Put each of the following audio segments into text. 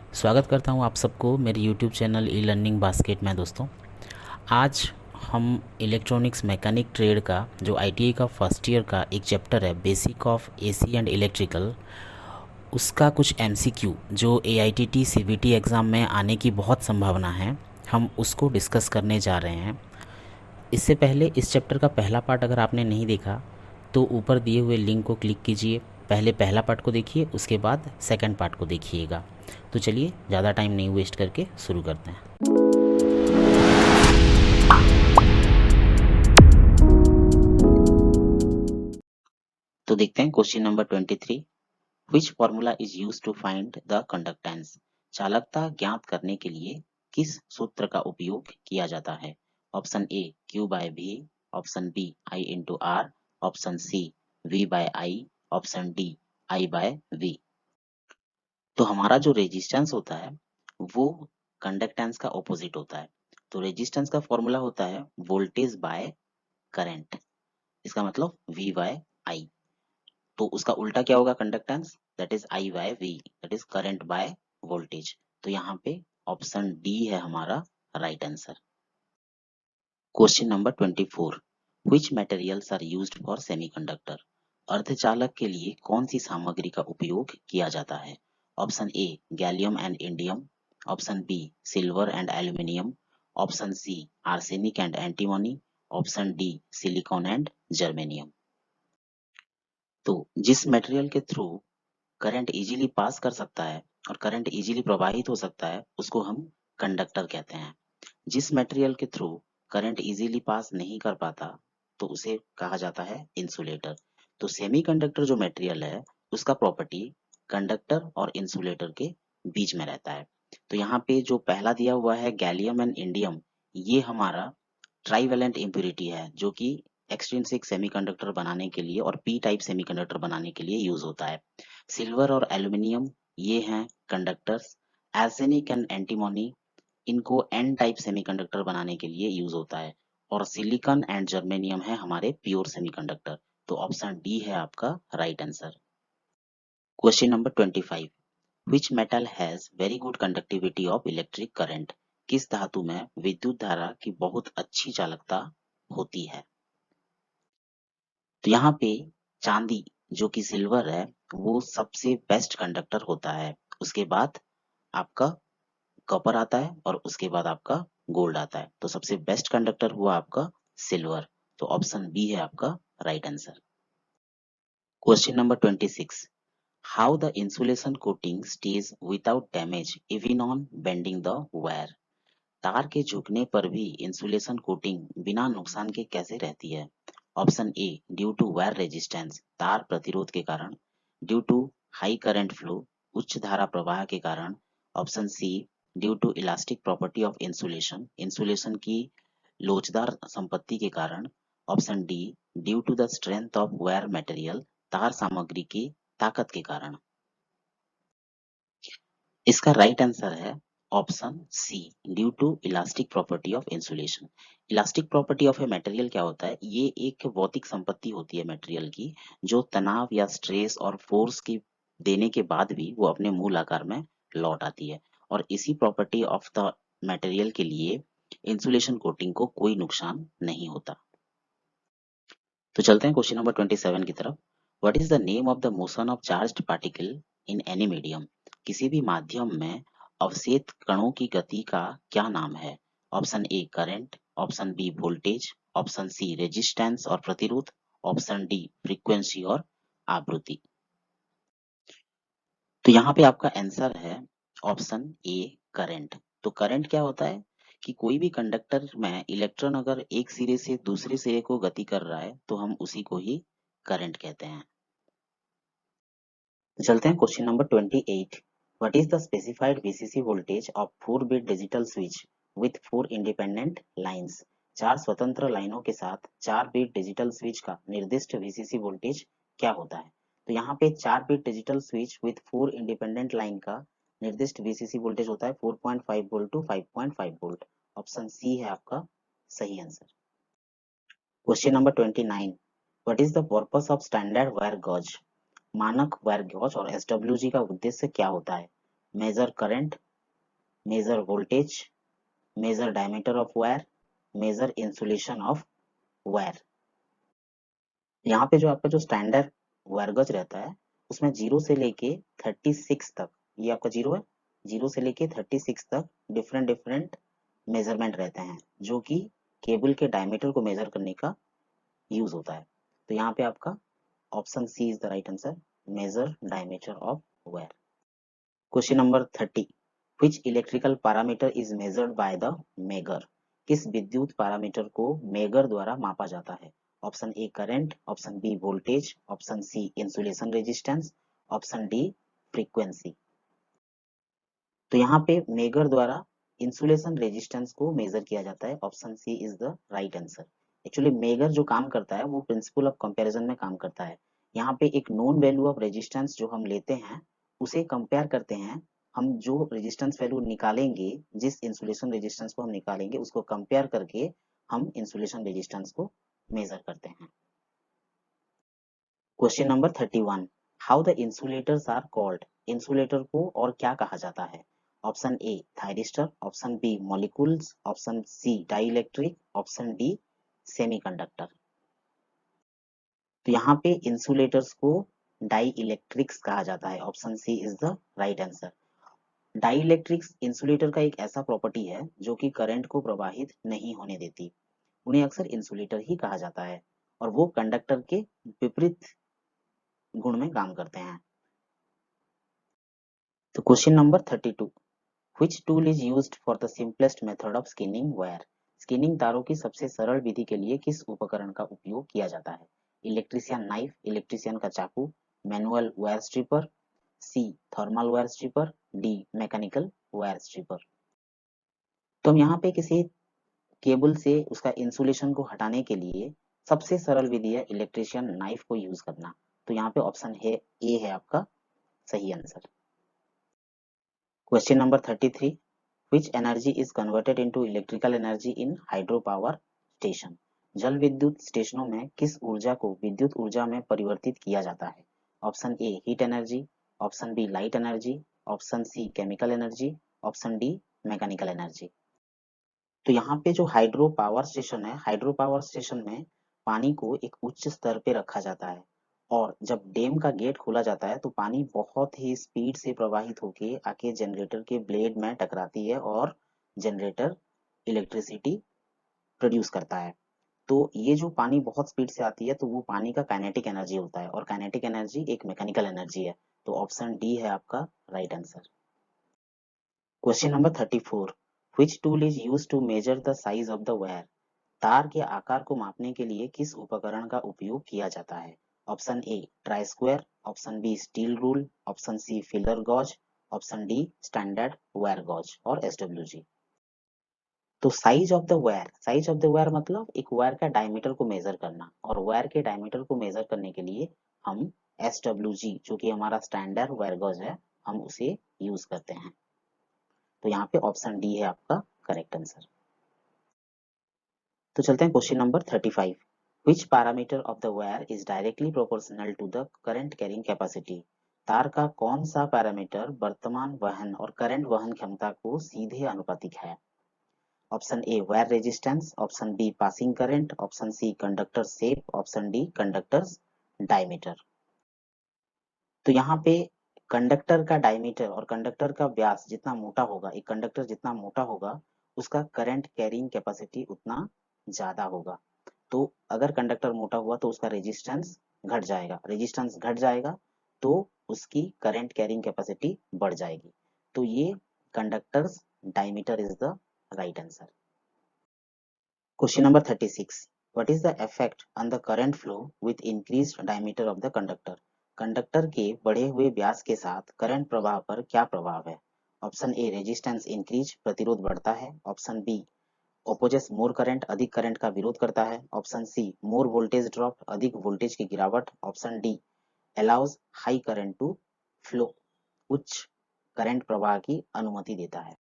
स्वागत करता हूँ आप सबको मेरे YouTube channel e learning basket में। दोस्तों, आज हम इलेक्ट्रॉनिक्स मैकेनिक ट्रेड का जो ITI का फर्स्ट ईयर का एक चैप्टर है basic of AC and electrical, उसका कुछ MCQ जो AITT CVT एग्ज़ाम में आने की बहुत संभावना है, हम उसको डिस्कस करने जा रहे हैं। इससे पहले इस चैप्टर का पहला पार्ट अगर आपने नहीं देखा तो ऊपर दिए हुए लिंक को क्लिक कीजिए, पहले पहला पार्ट को देखिए, उसके बाद सेकंड पार्ट को देखिएगा। तो चलिए ज़्यादा टाइम नहीं वेस्ट करके शुरू करते हैं। तो देखते हैं question number 23। Which formula is use to find the conductance? चालकता ज्ञात करने के लिए किस सूत्र का उपयोग किया जाता है? Option A Q/V, option B I/R, option C V/I, option D I/V। तो हमारा जो रेजिस्टेंस होता है वो कंडक्टेंस का ऑपोजिट होता है। तो रेजिस्टेंस का फॉर्मूला होता है वोल्टेज बाय करंट, इसका मतलब V/I। तो उसका उल्टा क्या होगा conductance? That is I/V, that is current by voltage. तो यहाँ पे ऑप्शन डी है हमारा right answer. Question number 24। Which materials are used for semiconductor? अर्धचालक के लिए कौन सी सामग्री का उपयोग किया जाता है? Option A gallium and indium, option B silver and aluminium, option C arsenic and antimony, option D silicon and germanium. तो जिस मटेरियल के थ्रू करंट इजीली पास कर सकता है और करंट इजीली प्रवाहित हो सकता है उसको हम कंडक्टर कहते हैं। जिस मटेरियल के थ्रू करंट इजीली पास नहीं कर पाता तो उसे कहा जाता है इंसुलेटर। तो सेमीकंडक्टर जो मटेरियल है उसका प्रॉपर्टी कंडक्टर और इंसुलेटर के बीच में रहता है। तो यहाँ पे जो पहला दिया हुआ है गैलियम एंड इंडियम, ये हमारा ट्राईवैलेंट इम्प्योरिटी है जो कि एक्सट्रिंसिक सेमीकंडक्टर बनाने के लिए और पी टाइप सेमीकंडक्टर बनाने के लिए यूज होता है। सिल्वर और एल्यूमिनियम ये हैं कंडक्टर्स। आर्सेनिक एंड एंटीमनी इनको एन टाइप सेमीकंडक्टर बनाने के लिए यूज होता है। और सिलिकॉन एंड जर्मेनियम है हमारे प्योर सेमीकंडक्टर। तो ऑप्शन डी है आपका right answer. Question number 25। Which metal has very good conductivity of electric current? किस धातु में विद्युत धारा की बहुत अच्छी चालकता होती है? तो यहाँ पे चांदी जो कि सिल्वर है वो सबसे बेस्ट कंडक्टर होता है। उसके बाद आपका कॉपर आता है और उसके बाद आपका गोल्ड आता है। तो सबसे बेस्ट कंडक्टर हुआ आपका सिल्वर। तो ऑप्शन बी है आपका right answer. Question number 26। How the insulation coating stays without damage even on bending the wire? तार के झुकने पर भी इंसुलेशन कोटिंग बिना नुकसान के कैसे रहती है? Option A due to wire resistance, तार प्रतिरोध के कारण, due to high current flow, उच्च धारा प्रवाह के कारण, option C due to elastic property of insulation, insulation की लोचदार संपत्ति के कारण, option D due to the strength of wire material, तार सामग्री की ताकत के कारण। इसका राइट आंसर है option C due to elastic property of insulation. Elastic property of a material क्या होता है? ये एक भौतिक संपत्ति होती है मटेरियल की जो तनाव या स्ट्रेस और फोर्स की देने के बाद भी वो अपने मूल आकार में लौट आती है। और इसी प्रॉपर्टी ऑफ द मटेरियल के लिए इंसुलेशन कोटिंग को कोई नुकसान नहीं होता। तो चलते हैं क्वेश्चन नंबर 27 की तरफ। What is the name of the motion of charged particle in any medium? किसी भी माध्यम में अवशेष कणों की गति का क्या नाम है? Option A current, option B voltage, option C resistance और प्रतिरोध, ऑप्शन डी फ्रीक्वेंसी और आवृत्ति। तो यहाँ पे आपका आंसर है ऑप्शन ए करंट। तो करंट क्या होता है कि कोई भी कंडक्टर में इलेक्ट्रॉन अगर एक सिरे से दूसरे सिरे को गति कर रहा है तो हम उसी को ही करंट कहते हैं। तो चलते हैं question number 28। What is the specified VCC voltage of 4 bit digital switch with 4 independent lines? 4 स्वतंत्र लाइनों के साथ 4 बिट डिजिटल स्विच का निर्दिष्ट VCC वोल्टेज क्या होता है? तो यहाँ पे 4 bit digital switch with 4 independent line का निर्दिष्ट VCC वोल्टेज होता है 4.5 volt to 5.5 volt. Option C है आपका सही answer. Question number 29। What is the purpose of standard wire gauge? मानक वायर गॉज और SWG का उद्देश्य क्या होता है? measure current, measure voltage, measure diameter of wire, measure insulation of wire। यहाँ पे जो आपका जो स्टैंडर्ड वायर गज रहता है उसमें 0 से लेके 36 तक, ये आपका 0 है, 0 से लेके 36 तक डिफरेंट डिफरेंट मेजरमेंट रहते हैं जो कि केबल के डायमीटर को मेजर करने का यूज होता है। तो यहाँ पे आपका option C is the right answer, measure diameter of wire. Question number 30, which electrical parameter is measured by the megger? किस विद्युत पैरामीटर को मेगर द्वारा मापा जाता है? Option A current, option B voltage, option C insulation resistance, option D frequency. तो यहाँ पे मेगर द्वारा इंसुलेशन रेजिस्टेंस को मेजर किया जाता है, option C is the right answer. Actually megger जो काम करता है वो प्रिंसिपल ऑफ कंपैरिजन में काम करता है। यहाँ पे एक नोन वैल्यू ऑफ रेजिस्टेंस जो हम लेते हैं उसे कंपेयर करते हैं, हम जो रेजिस्टेंस वैल्यू निकालेंगे, जिस इंसुलेशन रेजिस्टेंस को हम निकालेंगे उसको कंपेयर करके हम इंसुलेशन रेजिस्टेंस को मेजर करते हैं। Question number 31, how the insulators are called? Insulator को और क्या कहा जाता है? Option A thyristor, option B molecules, option C dielectric, option D semiconductor. तो यहाँ पे इंसुलेटर्स को डाइइलेक्ट्रिक्स कहा जाता है, option C is the right answer. Dielectrics insulator का एक ऐसा प्रॉपर्टी है जो कि करंट को प्रवाहित नहीं होने देती, उन्हें अक्सर इंसुलेटर ही कहा जाता है और वो कंडक्टर के विपरीत गुण में काम करते हैं। तो question number 32, which tool is used for the simplest method of skinning wire? Skinning तारों की सबसे सरल विधि के लिए किस उपकरण का उपयोग किया जाता है? इलेक्ट्रीशियन नाइफ, इलेक्ट्रीशियन का चाकू, manual wire stripper, C thermal wire stripper, D mechanical wire stripper. तो हम यहाँ पे किसी केबल से उसका इंसुलेशन को हटाने के लिए सबसे सरल विधि है इलेक्ट्रीशियन नाइफ को यूज करना। तो यहाँ पे ऑप्शन है ए है आपका सही answer. Question number 33, which energy is converted into electrical energy in hydropower station? जल विद्युत स्टेशनों में किस ऊर्जा को विद्युत ऊर्जा में परिवर्तित किया जाता है? Option A heat energy, option B light energy, option C chemical energy, option D mechanical energy. तो यहाँ पे जो हाइड्रो पावर स्टेशन है, हाइड्रो पावर स्टेशन में पानी को एक उच्च स्तर पे रखा जाता है और जब डैम का गेट खोला जाता है तो पानी बहुत ही स्पीड से प्रवाहित होके आके जनरेटर के ब्लेड में टकराती है और जनरेटर इलेक्ट्रिसिटी प्रोड्यूस करता है। तो ये जो पानी बहुत स्पीड से आती है तो वो पानी का काइनेटिक एनर्जी होता है और काइनेटिक एनर्जी एक मैकेनिकल एनर्जी है। तो ऑप्शन डी है आपका right answer. Question number 34, which tool is used to measure the size of the wire? तार के आकार को मापने के लिए किस उपकरण का उपयोग किया जाता है? Option A try square, option B steel rule, option C feeler gauge, option D standard wire gauge और एसडब्ल्यूजी। तो size of the wire, size of the wire मतलब एक वायर का डायमीटर को मेजर करना और वायर के डायमीटर को मेजर करने के लिए हम एसडब्ल्यूजी जो कि हमारा स्टैंडर्ड वायर गॉज है हम उसे यूज करते हैं। तो यहाँ पे ऑप्शन डी है आपका करेक्ट आंसर। तो चलते हैं question number 35, which parameter of the wire is directly proportional to the current carrying capacity? तार का कौन सा पैरामीटर वर्तमान वहन और करंट वहन क्षमता को सीधे आनुपातिक है? Option A wire resistance, option B passing current, option C conductor shape, option D conductor diameter. तो यहाँ पे कंडक्टर का डायमीटर और कंडक्टर का व्यास जितना मोटा होगा, एक कंडक्टर जितना मोटा होगा उसका करंट कैरिंग कैपेसिटी उतना ज्यादा होगा। तो अगर कंडक्टर मोटा हुआ तो उसका रेजिस्टेंस घट जाएगा, रेजिस्टेंस घट जाएगा तो उसकी करंट कैरिंग कैपेसिटी बढ़ जाएगी। तो ये conductors diameter is the right answer. Question number 36, what is the effect on the current flow with increased diameter of the conductor? Conductor के बढ़े हुए व्यास के साथ करंट प्रवाह पर क्या प्रभाव है? ऑप्शन ए रेजिस्टेंस इंक्रीज, प्रतिरोध बढ़ता है, option B opposes more current, अधिक करंट का विरोध करता है, option C more voltage drop, अधिक वोल्टेज की गिरावट, option D allows high current to flow, उच्च करंट प्रवाह की अनुमति देता है।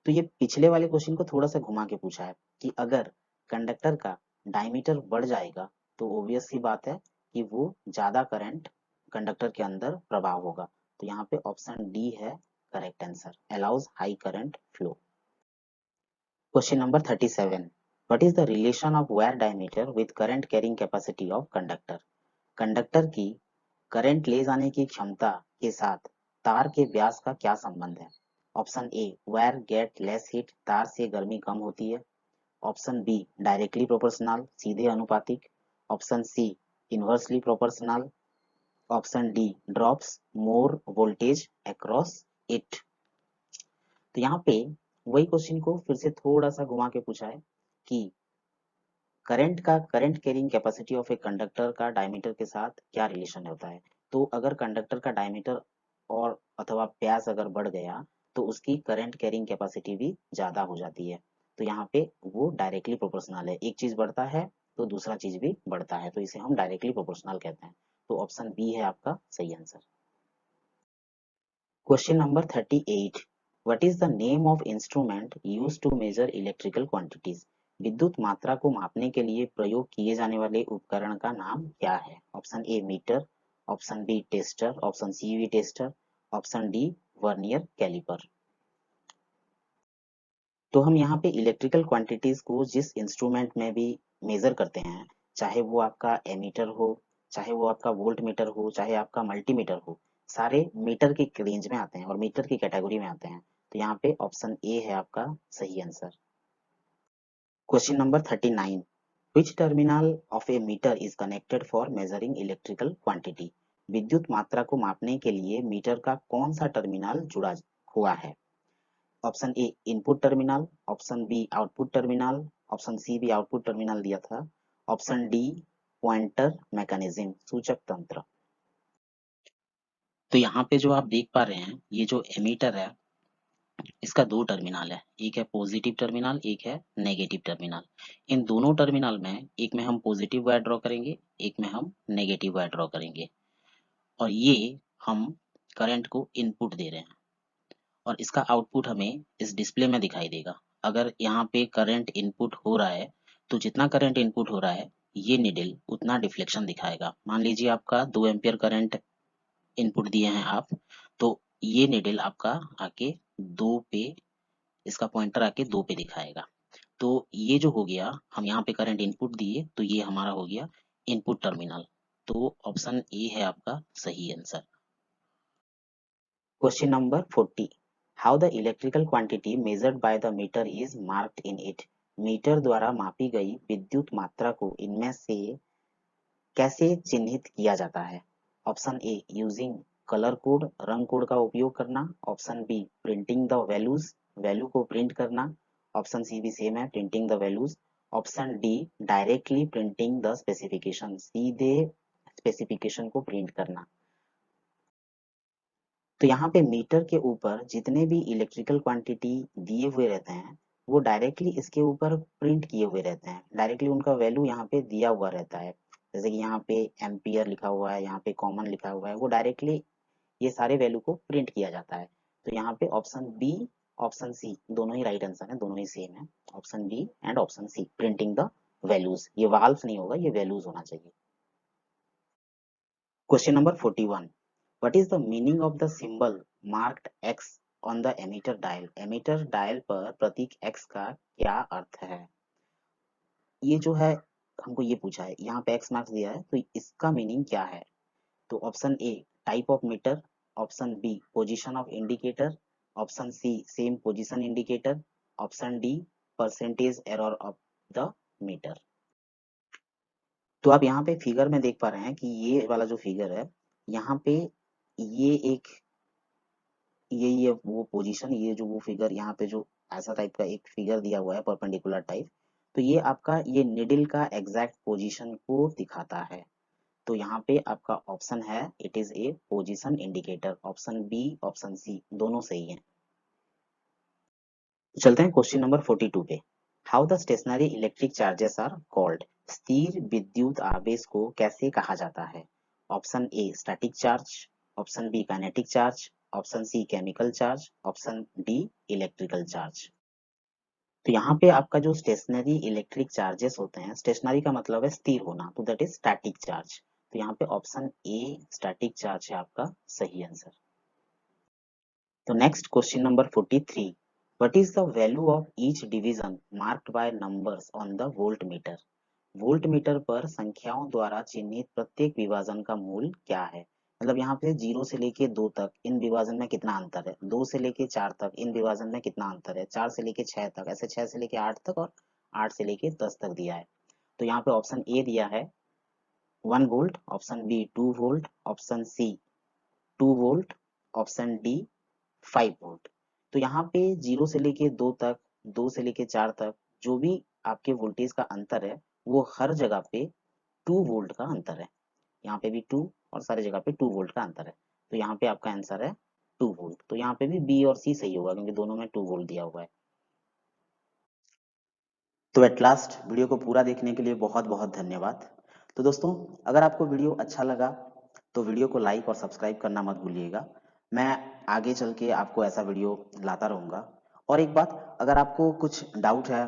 तो ये पिछले वाले क्वेश्चन को थोड़ा सा घुमा के पूछा है कि अगर कंडक्टर का डायमीटर बढ़ जाएगा तो ऑब्वियस सी बात है कि वो ज्यादा करंट कंडक्टर के अंदर प्रवाह होगा। तो यहाँ पे ऑप्शन डी है correct answer, allows high current flow. Question number 37, what is the relation of wire diameter with current carrying capacity of conductor? Conductor की करंट ले जाने की क्षमता के साथ तार के व्यास का क्या संबंध है? Option A, wire get less heat, तार से गर्मी कम होती है। ऑप्शन बी, डायरेक्टली प्रोपोर्शनल, सीधे अनुपातिक। Option C, inversely proportional. Option D, drops more voltage across it. तो यहाँ पे वही क्वेश्चन को फिर से थोड़ा सा घुमा के पूछा है कि current carrying capacity of a conductor का डायमीटर के साथ क्या रिलेशन होता है। तो अगर कंडक्टर का डायमीटर और अथवा व्यास अगर बढ़ गया तो उसकी करंट कैरिंग कैपेसिटी भी ज्यादा हो जाती है। तो यहाँ पे वो डायरेक्टली प्रोपोर्शनल है, एक चीज बढ़ता है तो दूसरा चीज भी बढ़ता है, तो इसे हम डायरेक्टली प्रोपोर्शनल कहते हैं। तो ऑप्शन बी है आपका सही answer. Question number 38, what is the name of instrument used to measure electrical quantities? विद्युत मात्रा को मापने के लिए प्रयोग किए जाने वाले उपकरण का नाम क्या है? Option A meter, option B tester, option C भी tester, option D vernier caliper. तो हम यहाँ पे इलेक्ट्रिकल क्वांटिटीज को जिस इंस्ट्रूमेंट में भी मेजर करते हैं, चाहे वो आपका एमीटर हो, चाहे वो आपका वोल्ट मीटर हो, चाहे आपका मल्टीमीटर हो, सारे मीटर की रेंज में आते हैं और मीटर की कैटेगरी में आते हैं। तो यहाँ पे ऑप्शन ए है आपका सही answer. Question number 39, which terminal of a meter is connected for measuring electrical quantity? विद्युत मात्रा को मापने के लिए मीटर का कौन सा टर्मिनल जुड़ा हुआ है? Option A input terminal, option B output terminal, option C भी आउटपुट टर्मिनल दिया था, ऑप्शन डी पॉइंटर मैकेनिज्म, सूचक तंत्र। तो यहाँ पे जो आप देख पा रहे हैं, ये जो एमीटर है इसका दो टर्मिनल है, एक है पॉजिटिव टर्मिनल, एक है नेगेटिव टर्मिनल। इन दोनों टर्मिनल में एक में हम पॉजिटिव वायर ड्रॉ करेंगे, एक में हम नेगेटिव वायर ड्रॉ करेंगे, और ये हम करंट को इनपुट दे रहे हैं और इसका आउटपुट हमें इस डिस्प्ले में दिखाई देगा। अगर यहाँ पे करंट इनपुट हो रहा है तो जितना करंट इनपुट हो रहा है ये निडल उतना डिफ्लेक्शन दिखाएगा। मान लीजिए आपका 2 एम्पियर करंट इनपुट दिए हैं आप, तो ये निडल आपका आके 2 पे, इसका पॉइंटर आके 2 पे दिखाएगा। तो ये जो हो गया, हम यहाँ पे करंट इनपुट दिए तो ये हमारा हो गया इनपुट टर्मिनल। तो ऑप्शन ए है आपका सही answer. Question number 40, how the electrical quantity measured by the meter is marked in it? Meter द्वारा मापी गई विद्युत मात्रा को इनमें से कैसे चिन्हित किया जाता है? Option A using colour code, रंग कोड का उपयोग करना। Option B printing the values, value को प्रिंट करना। ऑप्शन सी भी सेम है, printing the values. Option D directly printing the specification, सीधे स्पेसिफिकेशन को प्रिंट करना। तो यहाँ पे मीटर के ऊपर जितने भी इलेक्ट्रिकल क्वांटिटी दिए हुए रहते हैं वो डायरेक्टली इसके ऊपर प्रिंट किए हुए रहते हैं, डायरेक्टली उनका वैल्यू यहाँ पे दिया हुआ रहता है। जैसे कि यहाँ पे एम्पियर लिखा हुआ है, यहाँ पे कॉमन लिखा हुआ है, वो डायरेक्टली ये सारे वैल्यू को प्रिंट किया जाता है। तो यहाँ पे ऑप्शन बी, ऑप्शन सी दोनों ही राइट आंसर है, दोनों ही सेम है। Option B and option C, printing the values, ये वाल्व नहीं होगा, ये वैल्यूज होना चाहिए। Question number 41, what is the meaning of the symbol marked X on the emitter dial? Ammeter dial पर प्रतीक X का क्या अर्थ है? ये जो है हमको ये पूछा है, यहाँ पे X मार्क्स दिया है तो इसका मीनिंग क्या है? तो option A type of meter, option B position of indicator, option C same position indicator, option D percentage error of the meter. तो आप यहाँ पे फिगर में देख पा रहे हैं कि ये वाला जो फिगर है, यहाँ पे ये एक ये वो पोजीशन, ये जो वो फिगर, यहाँ पे जो ऐसा टाइप का एक फिगर दिया हुआ है परपेंडिकुलर टाइप, तो ये आपका ये निडल का एग्जैक्ट पोजीशन को दिखाता है। तो यहाँ पे आपका ऑप्शन है it is a position indicator, option B option C दोनों सही है। तो चलते हैं क्वेश्चन नंबर 42 पे, how the stationary electric charges are called? स्थिर विद्युत आवेश को कैसे कहा जाता है? Option A static charge, option B kinetic charge, option C chemical charge, option D electrical charge. तो यहाँ पे आपका जो स्टेशनरी इलेक्ट्रिक चार्जेस होते हैं, स्टेशनरी का मतलब है स्थिर होना, तो दैट इज स्टैटिक चार्ज। तो यहाँ पे ऑप्शन ए स्टैटिक चार्ज है आपका सही आंसर। तो next question number 43, what is the value of each division marked by numbers on the volt meter? Volt meter पर संख्याओं द्वारा चिन्हित प्रत्येक विभाजन का मूल्य क्या है? मतलब यहाँ पे 0 से लेके 2 तक इन विभाजन में कितना अंतर है, 2 से लेके 4 तक इन विभाजन में कितना अंतर है, 4 से लेके 6 तक, ऐसे 6 से लेके 8 तक और 8 से लेके 10 तक दिया है। तो यहाँ पे ऑप्शन ए दिया है 1 volt, option B 2 volt, option C 2 volt, option D 5 volt. तो यहाँ पे 0 से लेके 2 तक, 2 से लेके 4 तक जो भी आपके वोल्टेज का अंतर है वो हर जगह पे 2 वोल्ट का अंतर है। यहाँ पे भी 2 और सारी जगह पे 2 वोल्ट का अंतर है। तो यहाँ पे आपका आंसर है 2 वोल्ट। तो यहाँ पे भी बी और सी सही होगा क्योंकि दोनों में 2 वोल्ट दिया हुआ है। तो एट लास्ट वीडियो को पूरा देखने के लिए बहुत बहुत धन्यवाद। तो दोस्तों, अगर आपको वीडियो अच्छा लगा तो वीडियो को लाइक और सब्सक्राइब करना मत भूलिएगा। मैं आगे चल के आपको ऐसा वीडियो लाता रहूँगा। और एक बात, अगर आपको कुछ डाउट है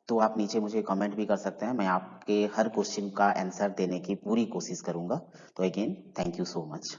तो आप नीचे मुझे कमेंट भी कर सकते हैं। मैं आपके हर क्वेश्चन का आंसर देने की पूरी कोशिश करूँगा। तो again thank you so much.